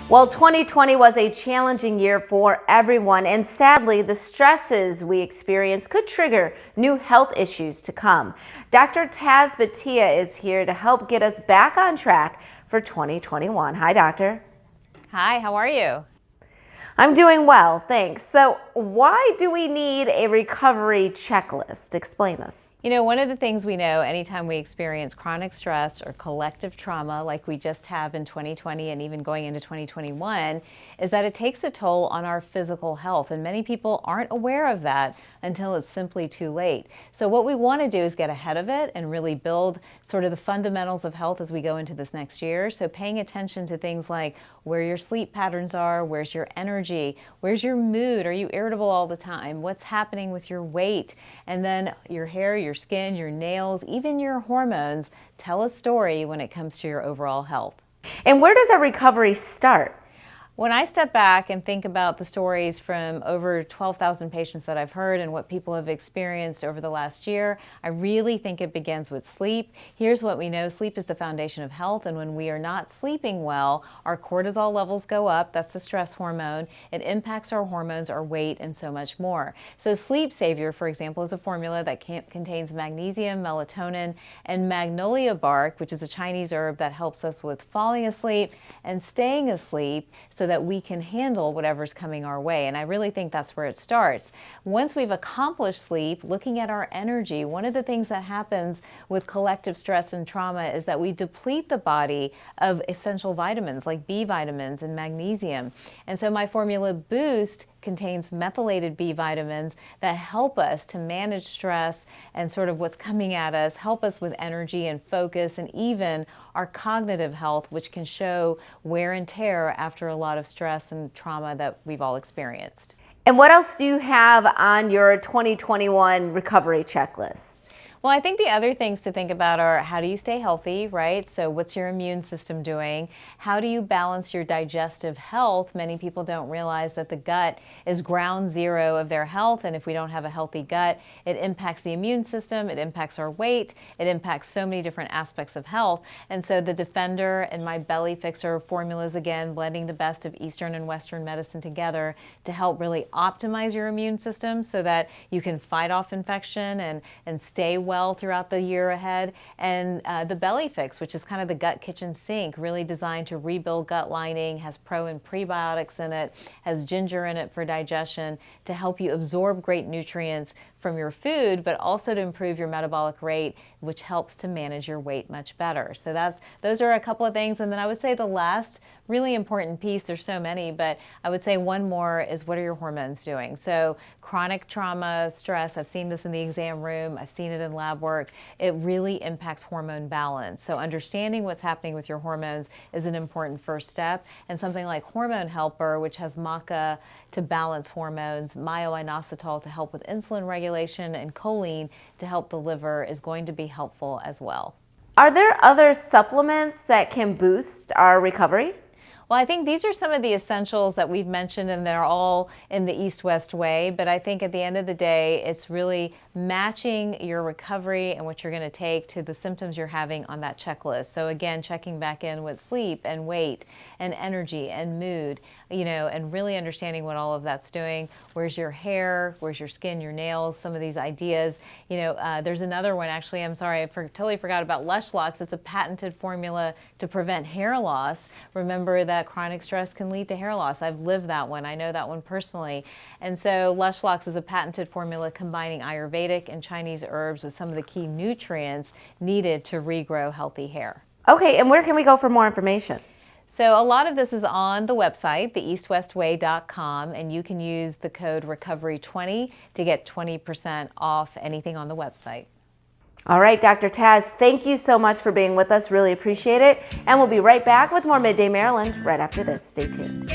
Well, 2020 was a challenging year for everyone, and sadly, the stresses we experienced could trigger new health issues to come. Dr. Taz Batia is here to help get us back on track for 2021. Hi, doctor. Hi, how are you? I'm doing well, thanks. So why do we need a recovery checklist? Explain this. You know, one of the things we know anytime we experience chronic stress or collective trauma like we just have in 2020 and even going into 2021 is that it takes a toll on our physical health. And many people aren't aware of that until it's simply too late. So what we want to do is get ahead of it and really build sort of the fundamentals of health as we go into this next year. So paying attention to things like where your sleep patterns are, where's your energy, where's your mood, are you irritable all the time, what's happening with your weight, and then your hair, your skin, your nails, even your hormones tell a story when it comes to your overall health. And where does our recovery start? When I step back and think about the stories from over 12,000 patients that I've heard and what people have experienced over the last year, I really think it begins with sleep. Here's what we know. Sleep is the foundation of health, and when we are not sleeping well, our cortisol levels go up. That's the stress hormone. It impacts our hormones, our weight, and so much more. So Sleep Savior, for example, is a formula that contains magnesium, melatonin, and magnolia bark, which is a Chinese herb that helps us with falling asleep and staying asleep so that we can handle whatever's coming our way. And I really think that's where it starts. Once we've accomplished sleep, looking at our energy, one of the things that happens with collective stress and trauma is that we deplete the body of essential vitamins like B vitamins and magnesium. And so my formula Boost contains methylated B vitamins that help us to manage stress and sort of what's coming at us, help us with energy and focus, and even our cognitive health, which can show wear and tear after a lot of stress and trauma that we've all experienced. And what else do you have on your 2021 recovery checklist? Well, I think the other things to think about are how do you stay healthy, right? So what's your immune system doing? How do you balance your digestive health? Many people don't realize that the gut is ground zero of their health, and if we don't have a healthy gut, it impacts the immune system, it impacts our weight, it impacts so many different aspects of health. And so the Defender and my Belly Fixer formulas, again, blending the best of Eastern and Western medicine together to help really optimize your immune system so that you can fight off infection and stay well throughout the year ahead. And the Belly Fix, which is kind of the gut kitchen sink, really designed to rebuild gut lining, has pro and prebiotics in it, has ginger in it for digestion to help you absorb great nutrients from your food, but also to improve your metabolic rate, which helps to manage your weight much better. So those are a couple of things. And then I would say the last really important piece, there's so many, but I would say one more is what are your hormones doing? So chronic trauma, stress, I've seen this in the exam room, I've seen it in lab work, it really impacts hormone balance. So understanding what's happening with your hormones is an important first step. And something like Hormone Helper, which has maca to balance hormones, myo-inositol to help with insulin regulation, and choline to help the liver is going to be helpful as well. Are there other supplements that can boost our recovery? Well, I think these are some of the essentials that we've mentioned, and they're all in the East-West way. But I think at the end of the day, it's really matching your recovery and what you're going to take to the symptoms you're having on that checklist. So again, checking back in with sleep and weight and energy and mood, you know, and really understanding what all of that's doing. Where's your hair? Where's your skin, your nails? Some of these ideas. You know, there's another one, actually, I'm sorry, totally forgot about Lush Locks. It's a patented formula to prevent hair loss. Remember that chronic stress can lead to hair loss. I've lived that one. I know that one personally. And so Lush Locks is a patented formula combining Ayurvedic and Chinese herbs with some of the key nutrients needed to regrow healthy hair. Okay, and where can we go for more information? So a lot of this is on the website, theeastwestway.com, and you can use the code recovery20 to get 20% off anything on the website. All right, Dr. Taz, thank you so much for being with us. Really appreciate it. And we'll be right back with more Midday Maryland right after this. Stay tuned.